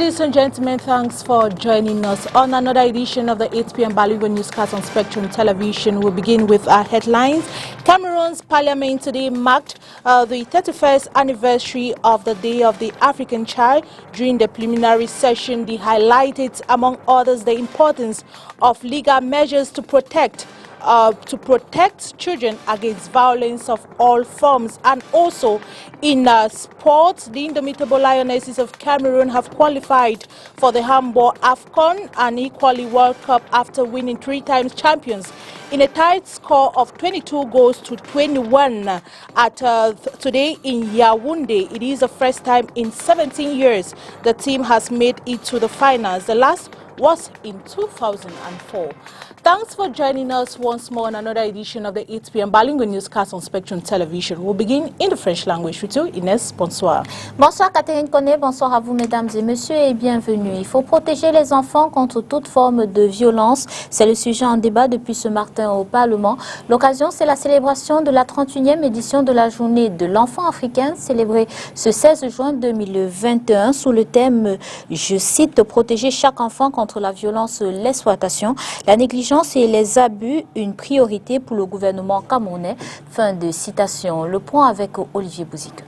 Ladies and gentlemen, thanks for joining us on another edition of the 8 p.m. Bilingual newscast on Spectrum Television. We'll begin with our headlines. Cameroon's parliament today marked the 31st anniversary of the Day of the African Child. During the preliminary session, they highlighted, among others, the importance of legal measures to protect children against violence of all forms. And also in sports, the Indomitable Lionesses of Cameroon have qualified for the handball AFCON and equally World Cup after winning 3 times champions in a tight score of 22 goals to 21 at today in Yaoundé. It is the first time in 17 years the team has made it to the finals. The last was in 2004. Thanks for joining us once more on another edition of the 8 p.m. Bilingual newscast on Spectrum Television. We'll begin in the French language with you, Inès. Bonsoir. Bonsoir Catherine Koné, bonsoir à vous mesdames et messieurs et bienvenue. Il faut protéger les enfants contre toute forme de violence. C'est le sujet en débat depuis ce matin au Parlement. L'occasion, c'est la célébration de la 31e édition de la journée de l'enfant africain, célébrée ce 16 juin 2021 sous le thème, je cite, protéger chaque enfant contre la violence, l'exploitation, la négligence et les abus, une priorité pour le gouvernement camerounais. Fin de citation. Le point avec Olivier Bouzik.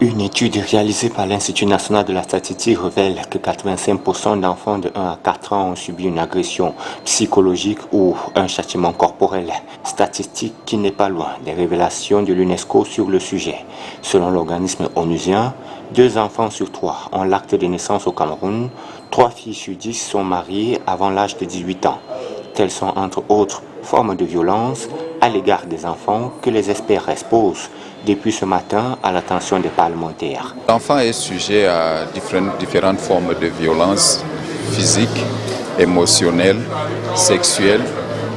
Une étude réalisée par l'Institut national de la statistique révèle que 85% d'enfants de 1 à 4 ans ont subi une agression psychologique ou un châtiment corporel. Statistique qui n'est pas loin des révélations de l'UNESCO sur le sujet. Selon l'organisme onusien, 2 enfants sur 3 ont l'acte de naissance au Cameroun, 3 filles sur 10 sont mariées avant l'âge de 18 ans. Telles sont entre autres formes de violence à l'égard des enfants que les experts exposent depuis ce matin à l'attention des parlementaires. L'enfant est sujet à différentes formes de violence physique, émotionnelle, sexuelle,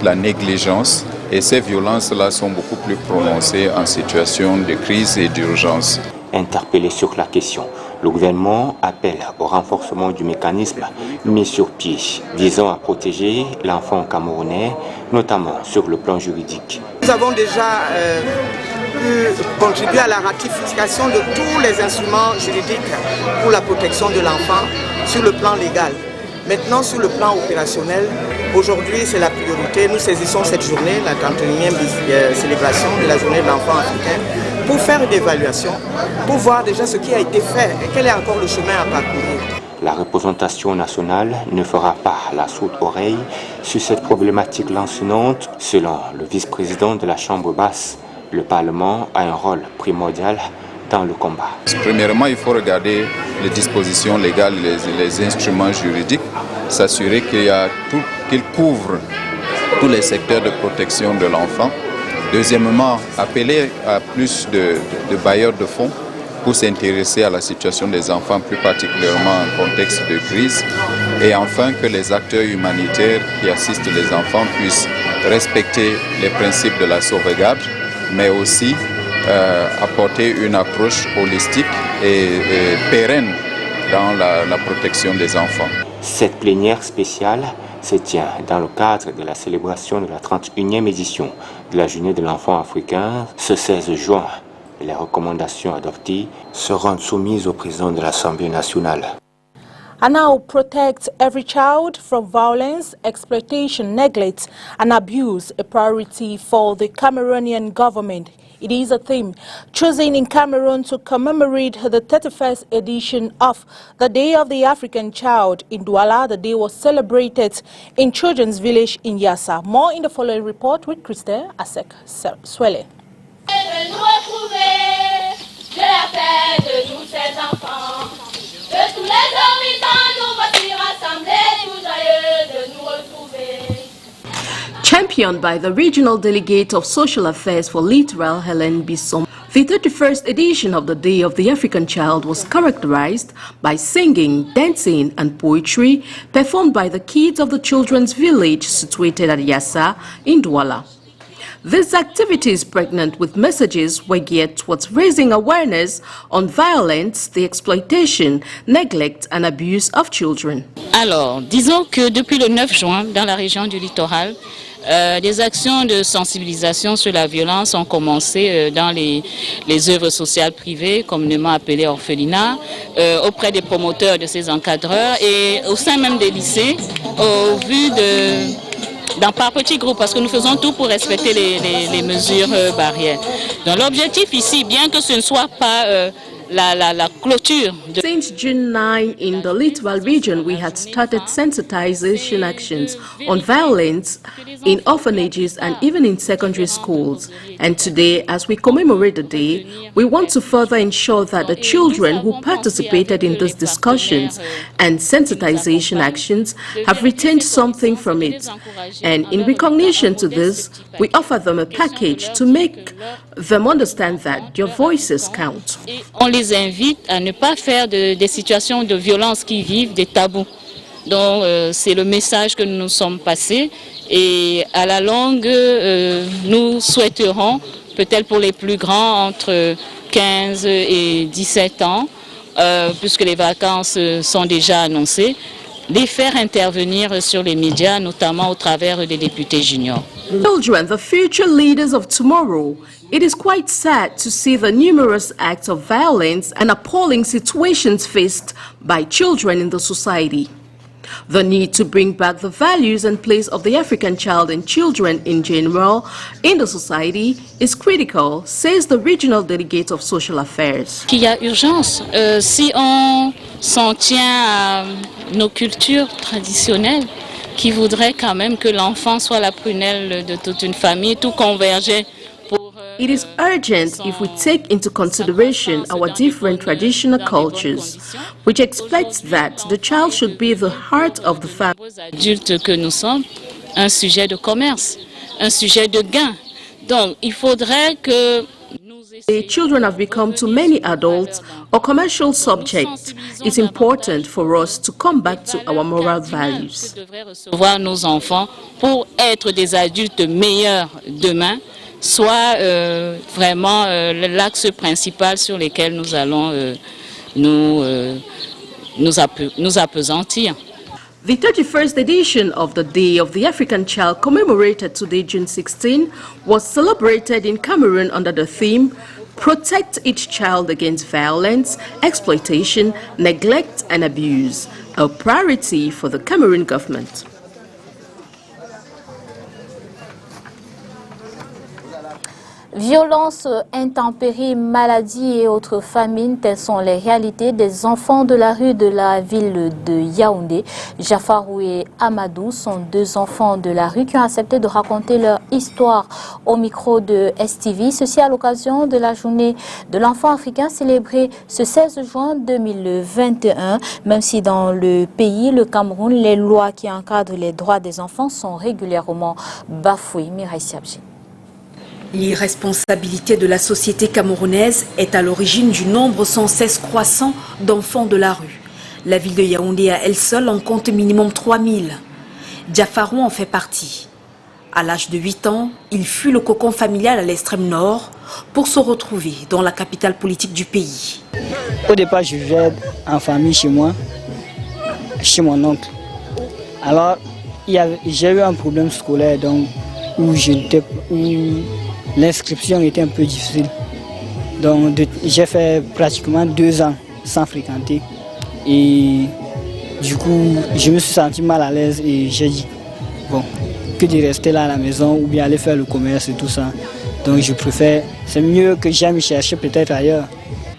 la négligence. Et ces violences-là sont beaucoup plus prononcées en situation de crise et d'urgence. Interpellé sur la question, le gouvernement appelle au renforcement du mécanisme mis sur pied visant à protéger l'enfant camerounais, notamment sur le plan juridique. Nous avons déjà pu contribuer à la ratification de tous les instruments juridiques pour la protection de l'enfant sur le plan légal. Maintenant, sur le plan opérationnel, aujourd'hui c'est la priorité. Nous saisissons cette journée, la 31e célébration de la journée de l'enfant africain, pour faire une évaluation, pour voir déjà ce qui a été fait et quel est encore le chemin à parcourir. La représentation nationale ne fera pas la sourde oreille sur cette problématique lancinante. Selon le vice-président de la Chambre basse, le Parlement a un rôle primordial dans le combat. Premièrement, il faut regarder les dispositions légales, les instruments juridiques, s'assurer qu'ils couvrent tous les secteurs de protection de l'enfant. Deuxièmement, appeler à plus de bailleurs de fonds pour s'intéresser à la situation des enfants, plus particulièrement en contexte de crise. Et enfin, que les acteurs humanitaires qui assistent les enfants puissent respecter les principes de la sauvegarde, mais aussi apporter une approche holistique et pérenne dans la protection des enfants. Cette plénière spéciale se tient dans le cadre de la célébration de la 31e édition de la Journée de l'enfant africain ce 16 juin. Les recommandations adoptées seront soumises au président de l'Assemblée nationale. And now protect every child from violence, exploitation, neglect and abuse, a priority for the Cameroonian government. It is a theme chosen in Cameroon to commemorate the 31st edition of the Day of the African Child. In Douala, the day was celebrated in Children's Village in Yassa. More in the following report with Christelle Asek Swele. Championed by the Regional Delegate of Social Affairs for Littoral, Helen Bissom, the 31st edition of the Day of the African Child was characterized by singing, dancing and poetry performed by the kids of the Children's Village situated at Yassa in Douala. These activities, pregnant with messages, were geared towards raising awareness on violence, the exploitation, neglect and abuse of children. Alors, disons que depuis le 9 juin, dans la région du littoral, Des actions de sensibilisation sur la violence ont commencé dans les œuvres sociales privées, communément appelées orphelinats, auprès des promoteurs de ces encadreurs et au sein même des lycées, au vu par petits groupes, parce que nous faisons tout pour respecter les mesures barrières. Donc l'objectif ici, bien que ce ne soit pas la clôture. Since June 9, in the Littoral region, we had started sensitization actions on violence in orphanages and even in secondary schools. And today, as we commemorate the day, we want to further ensure that the children who participated in these discussions and sensitization actions have retained something from it. And in recognition to this, we offer them a package to make them understand that your voices count. On les invite à ne pas faire des situations de violence qui vivent des tabous. Donc c'est le message que nous nous sommes passés et à la longue nous souhaiterons, peut-être pour les plus grands entre 15 et 17 ans, puisque les vacances sont déjà annoncées, les faire intervenir sur les médias, notamment au travers des députés juniors. Children, the future leaders of tomorrow. It is quite sad to see the numerous acts of violence and appalling situations faced by children in the society. The need to bring back the values and place of the African child and children in general in the society is critical, says the regional delegate of social affairs. Il y a urgence. Si on s'en tient à nos cultures traditionnelles, qui voudraient quand même que l'enfant soit la prunelle de toute une famille, tout convergeait. It is urgent if we take into consideration our different traditional cultures, which expects that the child should be the heart of the family. Adultes que nous sommes, un sujet de commerce, un sujet de gain. Donc, il faudrait que the children have become to many adults or commercial subjects. It's important for us to come back to our moral values. Nous devrions recevoir nos enfants pour être des adultes meilleurs demain, soit vraiment l'axe principal sur lequel nous allons nous appesantir. The 31st edition of the Day of the African Child, commemorated today, June 16, was celebrated in Cameroon under the theme, Protect Each Child Against Violence, Exploitation, Neglect and Abuse, a priority for the Cameroon government. Violence, intempéries, maladies et autres famines, telles sont les réalités des enfants de la rue de la ville de Yaoundé. Jafarou et Amadou sont deux enfants de la rue qui ont accepté de raconter leur histoire au micro de STV. Ceci à l'occasion de la journée de l'enfant africain célébrée ce 16 juin 2021. Même si dans le pays, le Cameroun, les lois qui encadrent les droits des enfants sont régulièrement bafouées. Mireille Siabji. L'irresponsabilité de la société camerounaise est à l'origine du nombre sans cesse croissant d'enfants de la rue. La ville de Yaoundé à elle seule en compte minimum 3000. Jafarou en fait partie. À l'âge de 8 ans, il fuit le cocon familial à l'extrême nord pour se retrouver dans la capitale politique du pays. Au départ, je vivais en famille chez moi, chez mon oncle. Alors, j'ai eu un problème scolaire donc, où l'inscription était un peu difficile. Donc j'ai fait pratiquement 2 ans sans fréquenter. Et du coup, je me suis senti mal à l'aise et j'ai dit, bon, que de rester là à la maison ou bien aller faire le commerce et tout ça. Donc je préfère, c'est mieux que j'aille me chercher peut-être ailleurs.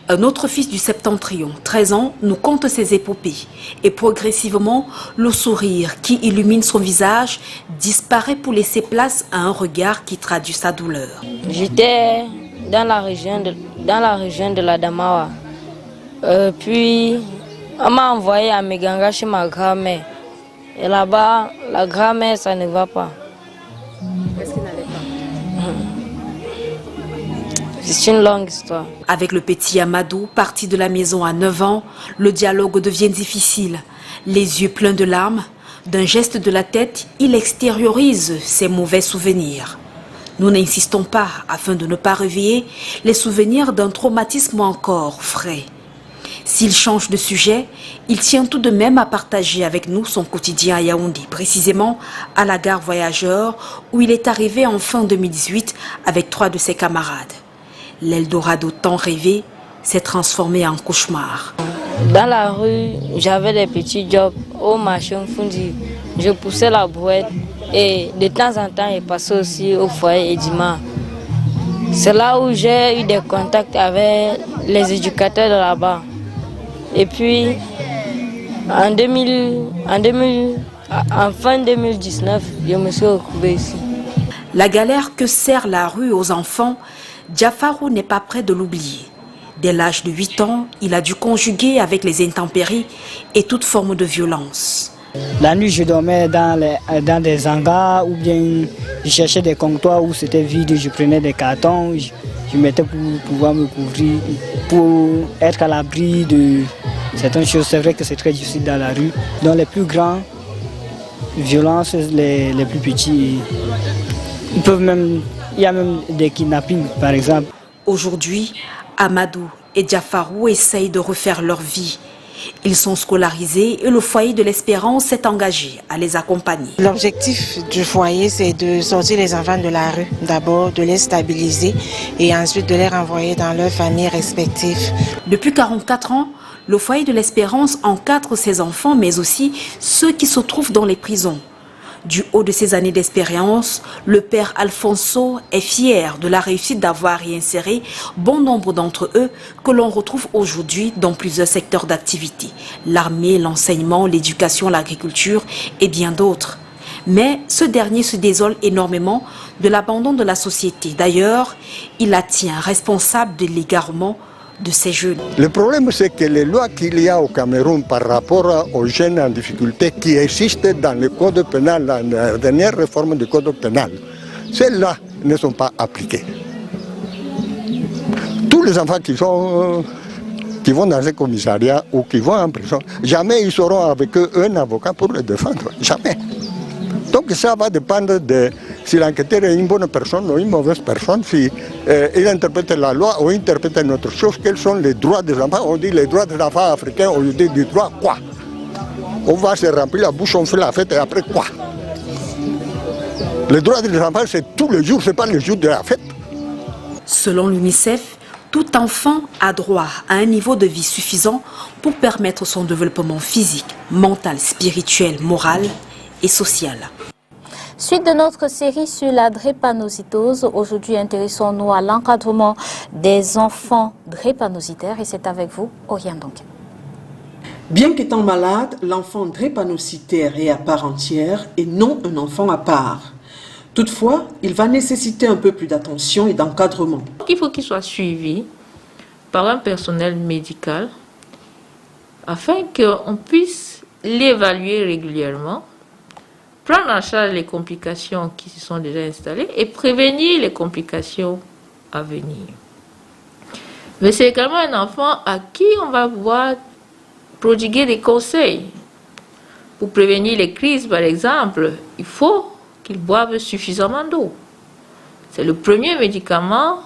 Un autre fils du Septentrion, 13 ans, nous conte ses épopées. Et progressivement, le sourire qui illumine son visage disparaît pour laisser place à un regard qui traduit sa douleur. J'étais dans la région de la Damawa. Puis, on m'a envoyé à Meganga chez ma grand-mère. Et là-bas, la grand-mère, ça ne va pas. Qu'est-ce qui n'allait pas? C'est une longue histoire. Avec le petit Amadou, parti de la maison à 9 ans, le dialogue devient difficile. Les yeux pleins de larmes, d'un geste de la tête, il extériorise ses mauvais souvenirs. Nous n'insistons pas afin de ne pas réveiller les souvenirs d'un traumatisme encore frais. S'il change de sujet, il tient tout de même à partager avec nous son quotidien à Yaoundé, précisément à la gare Voyageurs, où il est arrivé en fin 2018 avec 3 de ses camarades. L'Eldorado tant rêvé s'est transformé en cauchemar. Dans la rue, j'avais des petits jobs au marché Fundi. Je poussais la brouette et de temps en temps, je passais aussi au foyer Edima. C'est là où j'ai eu des contacts avec les éducateurs de là-bas. Et puis, en fin 2019, je me suis retrouvée ici. La galère que sert la rue aux enfants, Jafarou n'est pas prêt de l'oublier. Dès l'âge de 8 ans, il a dû conjuguer avec les intempéries et toute forme de violence. La nuit, je dormais dans des hangars ou bien je cherchais des comptoirs où c'était vide, je prenais des cartons, je mettais pour pouvoir me couvrir, pour être à l'abri de certaines choses. C'est vrai que c'est très difficile dans la rue. Dans les plus grands violences, les plus petits, il y a même des kidnappings par exemple. Aujourd'hui, Amadou et Jafarou essayent de refaire leur vie. Ils sont scolarisés et le foyer de l'Espérance s'est engagé à les accompagner. L'objectif du foyer, c'est de sortir les enfants de la rue, d'abord de les stabiliser et ensuite de les renvoyer dans leurs familles respectives. Depuis 44 ans, le foyer de l'Espérance encadre ses enfants, mais aussi ceux qui se trouvent dans les prisons. Du haut de ses années d'expérience, le père Alfonso est fier de la réussite d'avoir réinséré bon nombre d'entre eux que l'on retrouve aujourd'hui dans plusieurs secteurs d'activité. L'armée, l'enseignement, l'éducation, l'agriculture et bien d'autres. Mais ce dernier se désole énormément de l'abandon de la société. D'ailleurs, il la tient responsable de l'égarement de ces jeunes. Le problème, c'est que les lois qu'il y a au Cameroun par rapport aux jeunes en difficulté qui existent dans le code pénal, la dernière réforme du code pénal, celles-là ne sont pas appliquées. Tous les enfants qui vont dans un commissariat ou qui vont en prison, jamais ils seront avec eux un avocat pour les défendre, jamais. Donc ça va dépendre de si l'enquêteur est une bonne personne ou une mauvaise personne, si il interprète la loi ou interprète une autre chose, quels sont les droits des enfants. On dit les droits des enfants africains, on dit du droit quoi? On va se remplir la bouche, on fait la fête et après quoi? Les droits des enfants, c'est tous les jours, ce n'est pas le jour de la fête. Selon l'UNICEF, tout enfant a droit à un niveau de vie suffisant pour permettre son développement physique, mental, spirituel, moral et social. Suite de notre série sur la drépanocytose, aujourd'hui intéressons-nous à l'encadrement des enfants drépanocytaires et c'est avec vous, Oriane Donken. Bien qu'étant malade, l'enfant drépanocytaire est à part entière et non un enfant à part. Toutefois, il va nécessiter un peu plus d'attention et d'encadrement. Il faut qu'il soit suivi par un personnel médical afin qu'on puisse l'évaluer régulièrement, prendre en charge les complications qui se sont déjà installées et prévenir les complications à venir. Mais c'est également un enfant à qui on va pouvoir prodiguer des conseils. Pour prévenir les crises, par exemple, il faut qu'il boive suffisamment d'eau. C'est le premier médicament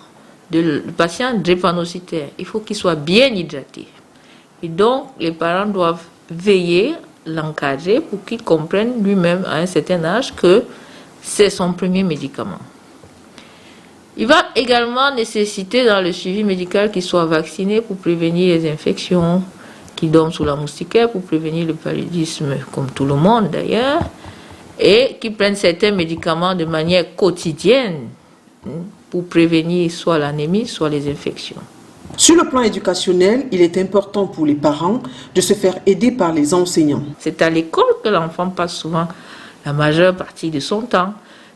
du patient drépanocytaire. Il faut qu'il soit bien hydraté. Et donc, les parents doivent veiller, l'encadrer pour qu'il comprenne lui-même à un certain âge que c'est son premier médicament. Il va également nécessiter dans le suivi médical qu'il soit vacciné pour prévenir les infections, qu'il dorme sous la moustiquaire pour prévenir le paludisme, comme tout le monde d'ailleurs, et qu'il prenne certains médicaments de manière quotidienne pour prévenir soit l'anémie, soit les infections. Sur le plan éducationnel, il est important pour les parents de se faire aider par les enseignants. C'est à l'école que l'enfant passe souvent la majeure partie de son temps.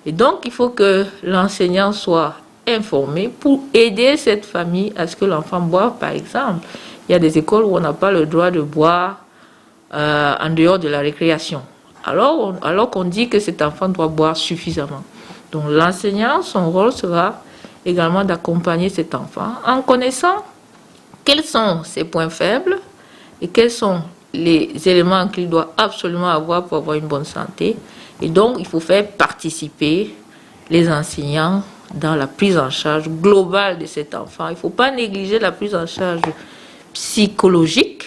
Et donc, il faut que l'enseignant soit informé pour aider cette famille à ce que l'enfant boive, par exemple. Il y a des écoles où on n'a pas le droit de boire en dehors de la récréation. Alors qu'on dit que cet enfant doit boire suffisamment. Donc, l'enseignant, son rôle sera également d'accompagner cet enfant en connaissant quels sont ses points faibles et quels sont les éléments qu'il doit absolument avoir pour avoir une bonne santé. Et donc, il faut faire participer les enseignants dans la prise en charge globale de cet enfant. Il ne faut pas négliger la prise en charge psychologique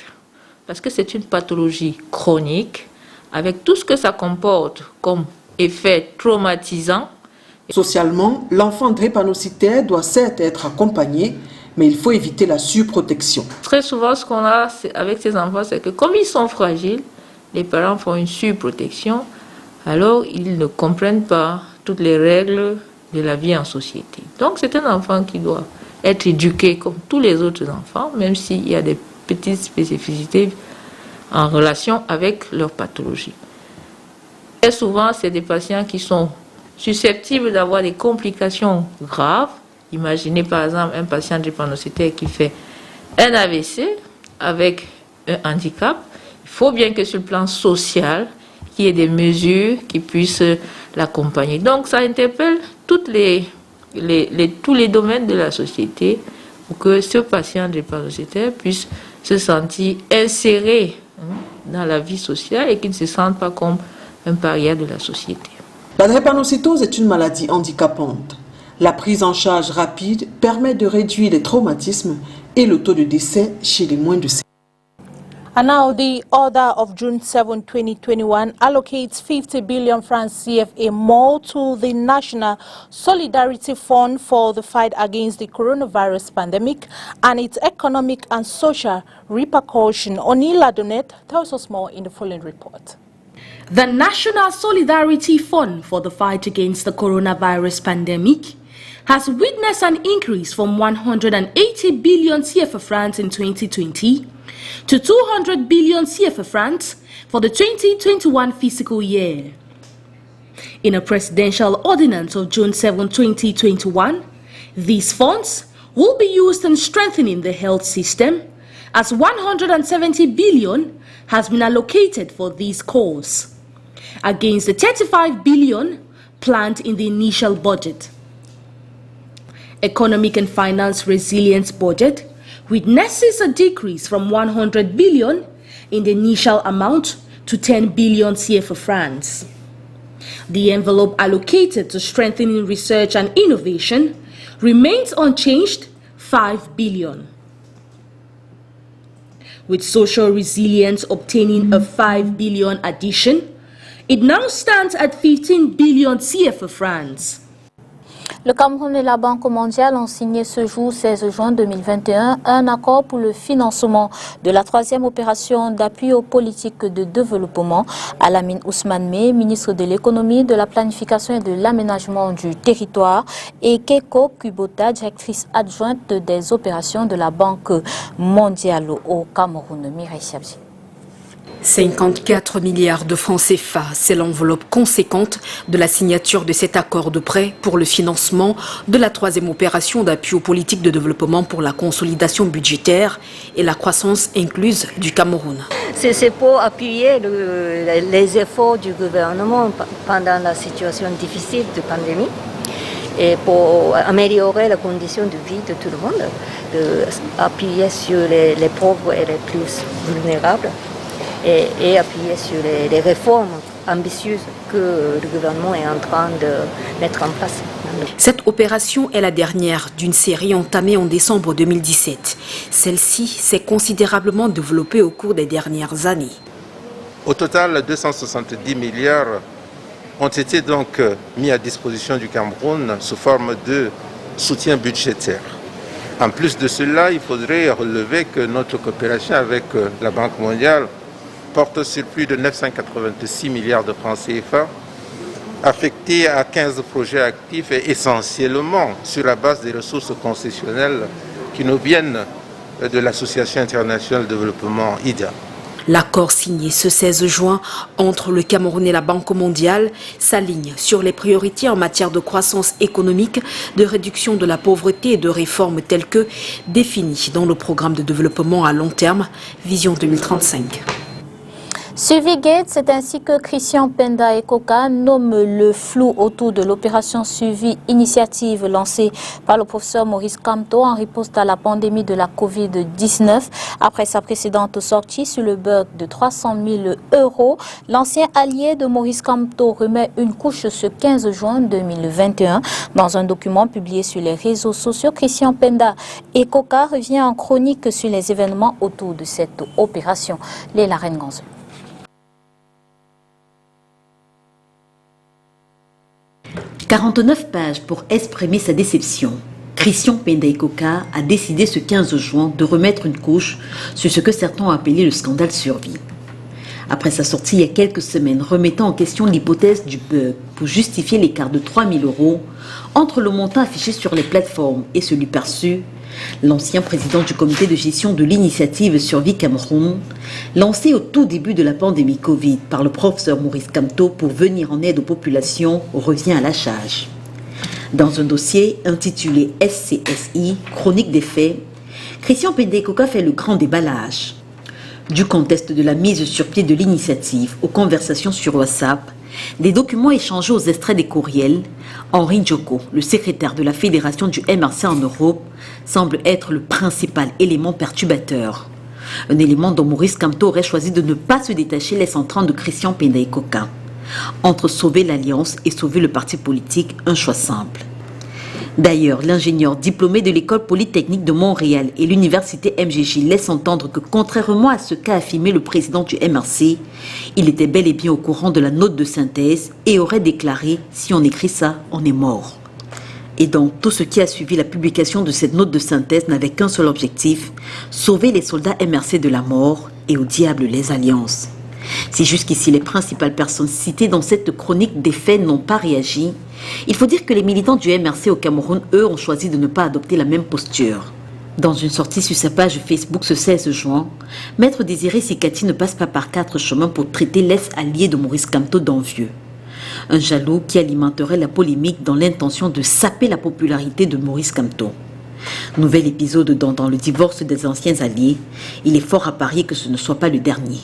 parce que c'est une pathologie chronique, avec tout ce que ça comporte comme effet traumatisant. Socialement, l'enfant drépanocytaire doit certes être accompagné, mais il faut éviter la surprotection. Très souvent, ce qu'on a avec ces enfants, c'est que comme ils sont fragiles, les parents font une surprotection, alors ils ne comprennent pas toutes les règles de la vie en société. Donc c'est un enfant qui doit être éduqué comme tous les autres enfants, même s'il y a des petites spécificités en relation avec leur pathologie. Et souvent, c'est des patients qui sont susceptibles d'avoir des complications graves. Imaginez par exemple un patient drépanocytaire qui fait un AVC avec un handicap. Il faut bien que sur le plan social, qu'il y ait des mesures qui puissent l'accompagner. Donc ça interpelle tous les domaines de la société pour que ce patient drépanocytaire puisse se sentir inséré dans la vie sociale et qu'il ne se sente pas comme un paria de la société. La drépanocytose est une maladie handicapante. La prise en charge rapide permet de réduire les traumatismes et le taux de décès chez les moins de 5 ans. And now the order of June 7, 2021 allocates 50 billion francs CFA more to the National Solidarity Fund for the fight against the coronavirus pandemic and its economic and social repercussion. Onila Donet tells us more in the following report. The National Solidarity Fund for the fight against the coronavirus pandemic has witnessed an increase from 180 billion CFA francs in 2020 to 200 billion CFA francs for the 2021 fiscal year. In a presidential ordinance of June 7, 2021, these funds will be used in strengthening the health system, as 170 billion has been allocated for this cause, against the 35 billion planned in the initial budget. Economic and Finance Resilience Budget witnesses a decrease from 100 billion in the initial amount to 10 billion CFA francs. The envelope allocated to strengthening research and innovation remains unchanged, 5 billion. With social resilience obtaining a 5 billion addition, it now stands at 15 billion CFA francs. Le Cameroun et la Banque mondiale ont signé ce jour 16 juin 2021 un accord pour le financement de la troisième opération d'appui aux politiques de développement. Alamine Ousmane Meh, ministre de l'économie, de la planification et de l'aménagement du territoire, et Keiko Kubota, directrice adjointe des opérations de la Banque mondiale au Cameroun. Mireille Siabzi. 54 milliards de francs CFA, c'est l'enveloppe conséquente de la signature de cet accord de prêt pour le financement de la troisième opération d'appui aux politiques de développement pour la consolidation budgétaire et la croissance incluse du Cameroun. C'est pour appuyer les efforts du gouvernement pendant la situation difficile de pandémie et pour améliorer la condition de vie de tout le monde, appuyer sur les pauvres et les plus vulnérables. Et appuyer sur les réformes ambitieuses que le gouvernement est en train de mettre en place. Cette opération est la dernière d'une série entamée en décembre 2017. Celle-ci s'est considérablement développée au cours des dernières années. Au total, 270 milliards ont été donc mis à disposition du Cameroun sous forme de soutien budgétaire. En plus de cela, il faudrait relever que notre coopération avec la Banque mondiale porte sur plus de 986 milliards de francs CFA, affectés à 15 projets actifs et essentiellement sur la base des ressources concessionnelles qui nous viennent de l'Association internationale de développement IDA. L'accord signé ce 16 juin entre le Cameroun et la Banque mondiale s'aligne sur les priorités en matière de croissance économique, de réduction de la pauvreté et de réformes telles que définies dans le programme de développement à long terme, Vision 2035. Suivi Gate, c'est ainsi que Christian Penda Ekoka nomme le flou autour de l'opération Suivi, initiative lancée par le professeur Maurice Kamto en riposte à la pandémie de la Covid-19. Après sa précédente sortie sur le bug de 300 000 €, l'ancien allié de Maurice Kamto remet une couche ce 15 juin 2021. Dans un document publié sur les réseaux sociaux, Christian Penda Ekoka revient en chronique sur les événements autour de cette opération. Léla Renganzo. 49 pages pour exprimer sa déception. Christian Penda Ekoka a décidé ce 15 juin de remettre une couche sur ce que certains ont appelé le scandale Survie. Après sa sortie il y a quelques semaines, remettant en question l'hypothèse du bug pour justifier l'écart de 3 000 € entre le montant affiché sur les plateformes et celui perçu, l'ancien président du comité de gestion de l'initiative Survie Cameroun, lancé au tout début de la pandémie Covid par le professeur Maurice Kamto pour venir en aide aux populations, revient à la charge. Dans un dossier intitulé SCSI, Chronique des faits, Christian Penda Ekoka fait le grand déballage. Du contexte de la mise sur pied de l'initiative aux conversations sur WhatsApp, des documents échangés aux extraits des courriels, Henri Djoko, le secrétaire de la Fédération du MRC en Europe, semble être le principal élément perturbateur. Un élément dont Maurice Kamto aurait choisi de ne pas se détacher laisse entendre de Christian Penda Ekoka. Entre sauver l'Alliance et sauver le parti politique, un choix simple. D'ailleurs, l'ingénieur diplômé de l'école polytechnique de Montréal et l'université MJJ laisse entendre que, contrairement à ce qu'a affirmé le président du MRC, il était bel et bien au courant de la note de synthèse et aurait déclaré « si on écrit ça, on est mort ». Et donc, tout ce qui a suivi la publication de cette note de synthèse n'avait qu'un seul objectif, sauver les soldats MRC de la mort et au diable les alliances. Si jusqu'ici les principales personnes citées dans cette chronique des faits n'ont pas réagi, il faut dire que les militants du MRC au Cameroun, eux, ont choisi de ne pas adopter la même posture. Dans une sortie sur sa page Facebook ce 16 juin, Maître Désiré Sikati ne passe pas par 4 chemins pour traiter l'ex-allié de Maurice Kamto d'envieux. Un jaloux qui alimenterait la polémique dans l'intention de saper la popularité de Maurice Kamto. Nouvel épisode dans le divorce des anciens alliés, il est fort à parier que ce ne soit pas le dernier.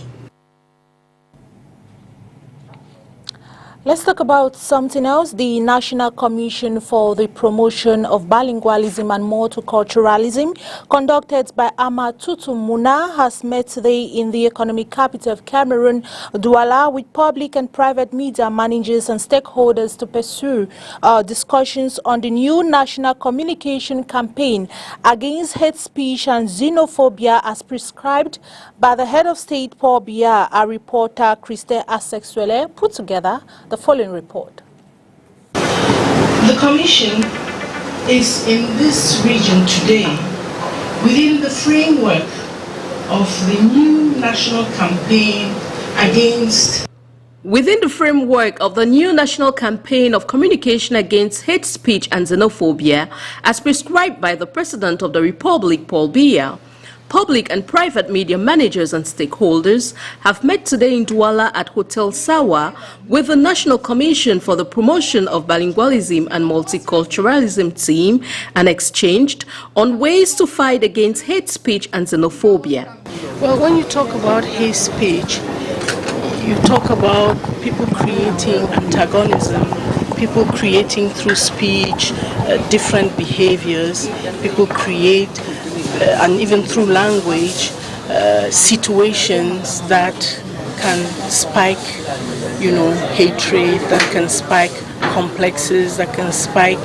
Let's talk about something else. The National Commission for the Promotion of Bilingualism and Multiculturalism, conducted by Amatutu Muna, has met today in the economic capital of Cameroon, Douala, with public and private media managers and stakeholders to pursue discussions on the new national communication campaign against hate speech and xenophobia as prescribed by the head of state, Paul Biya. Our reporter, Christelle Asexuele, put together the following report. The Commission is in this region today within the framework of the new national campaign against Within the framework of the new national campaign of communication against hate speech and xenophobia, as prescribed by the President of the Republic, Paul Biya, public and private media managers and stakeholders have met today in Douala at Hotel Sawa with the National Commission for the Promotion of Bilingualism and Multiculturalism team and exchanged on ways to fight against hate speech and xenophobia. Well, when you talk about hate speech, you talk about people creating antagonism, people creating through speech different behaviors, people create and even through language situations that can spike, hatred, that can spike complexes, that can spike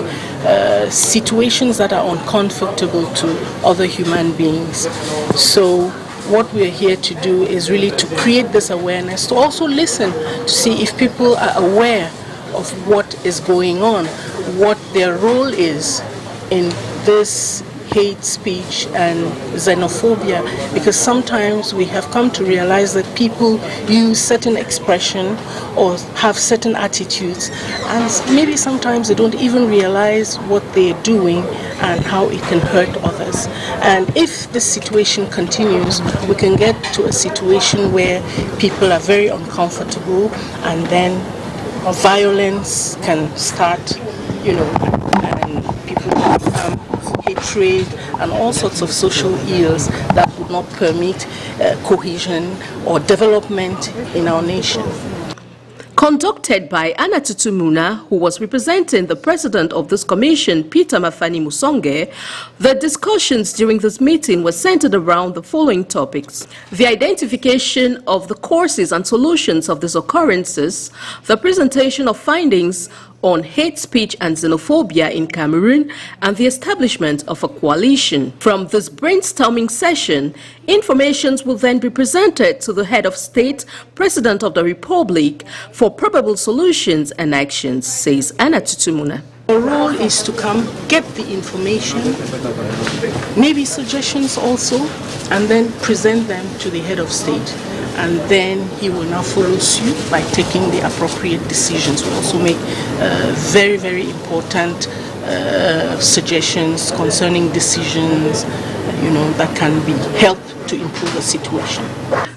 situations that are uncomfortable to other human beings. So what we're here to do is really to create this awareness, to also listen to see if people are aware of what is going on, what their role is in this hate speech and xenophobia, because sometimes we have come to realize that people use certain expression or have certain attitudes, and maybe sometimes they don't even realize what they're doing and how it can hurt others. And if this situation continues, we can get to a situation where people are very uncomfortable and then violence can start, and people can become hatred, and all sorts of social ills that would not permit cohesion or development in our nation. Conducted by Anna Tutumuna, who was representing the president of this commission, Peter Mafani Musonge, the discussions during this meeting were centered around the following topics: the identification of the causes and solutions of these occurrences, the presentation of findings on hate speech and xenophobia in Cameroon, and the establishment of a coalition. From this brainstorming session, information will then be presented to the head of state, President of the Republic, for probable solutions and actions, says Anna Tutumuna. The role is to come, get the information, maybe suggestions also, and then present them to the head of state. And then he will now follow suit by taking the appropriate decisions. We'll also make very, very important suggestions concerning decisions, that can be helped to improve the situation.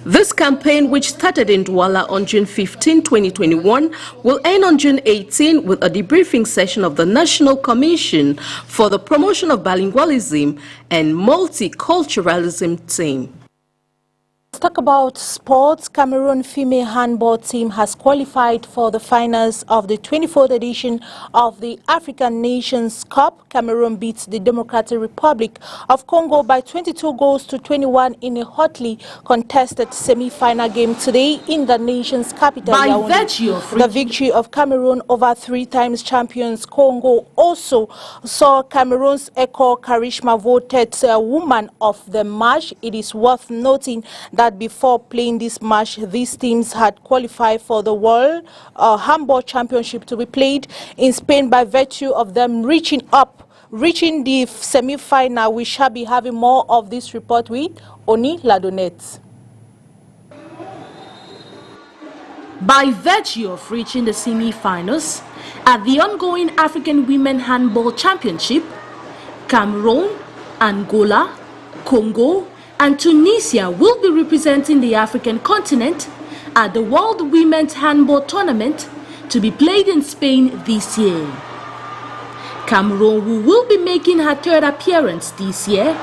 This campaign, which started in Douala on June 15, 2021, will end on June 18 with a debriefing session of the National Commission for the Promotion of Bilingualism and Multiculturalism team. Let's talk about sports. Cameroon female handball team has qualified for the finals of the 24th edition of the African Nations Cup. Cameroon beats the Democratic Republic of Congo by 22 goals to 21 in a hotly contested semi-final game today in the nation's capital. By virtue of the victory of Cameroon over three-times champions Congo also saw Cameroon's Eko Karishma voted Woman of the Match. It is worth noting that before playing this match, these teams had qualified for the World Handball Championship to be played in Spain by virtue of them reaching the semi-final. We shall be having more of this report with Oni Ladonette. By virtue of reaching the semi-finals at the ongoing African Women Handball Championship, Cameroon, Angola, Congo, and Tunisia will be representing the African continent at the World Women's Handball Tournament to be played in Spain this year. Cameroon, who will be making her third appearance this year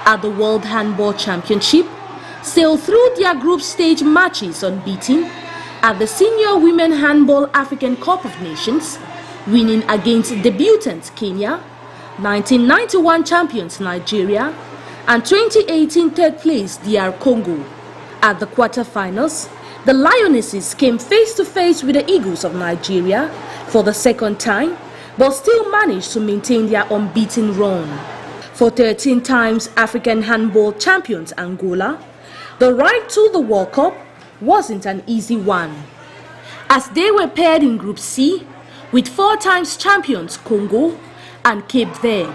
at the World Handball Championship, sailed through their group stage matches unbeaten at the Senior Women Handball African Cup of Nations, winning against debutants Kenya, 1991 champions Nigeria, and 2018 third place DR Congo. At the quarterfinals, the Lionesses came face-to-face with the Eagles of Nigeria for the second time, but still managed to maintain their unbeaten run. For 13 times African handball champions Angola, the ride to the World Cup wasn't an easy one, as they were paired in Group C with 4 times champions Congo and Cape Verde.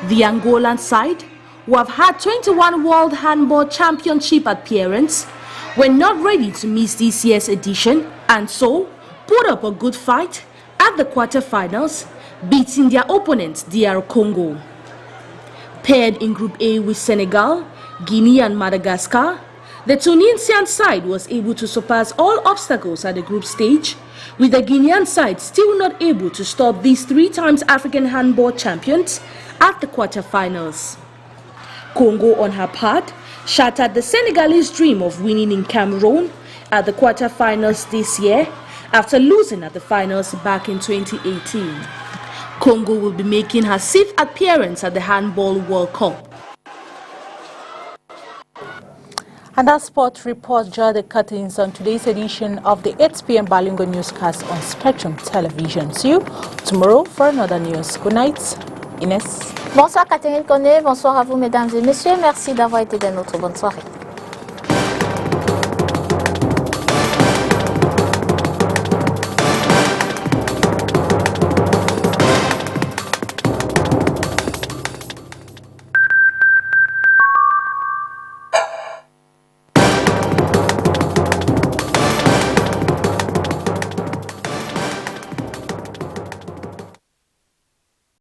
The Angolan side, who have had 21 World Handball Championship appearances, were not ready to miss this year's edition and so put up a good fight at the quarterfinals, beating their opponents DR Congo. Paired in Group A with Senegal, Guinea and Madagascar, the Tunisian side was able to surpass all obstacles at the group stage, with the Guinean side still not able to stop these 3 times African handball champions at the quarterfinals. Congo, on her part, shattered the Senegalese dream of winning in Cameroon at the quarterfinals this year after losing at the finals back in 2018. Congo will be making her 6th appearance at the Handball World Cup. And that sport report drew the curtains on today's edition of the 8 p.m. bilingual newscast on Spectrum Television. See you tomorrow for another news. Good night, Inès. Bonsoir Catherine Koné, bonsoir à vous mesdames et messieurs. Merci d'avoir été des nôtres. Bonne soirée.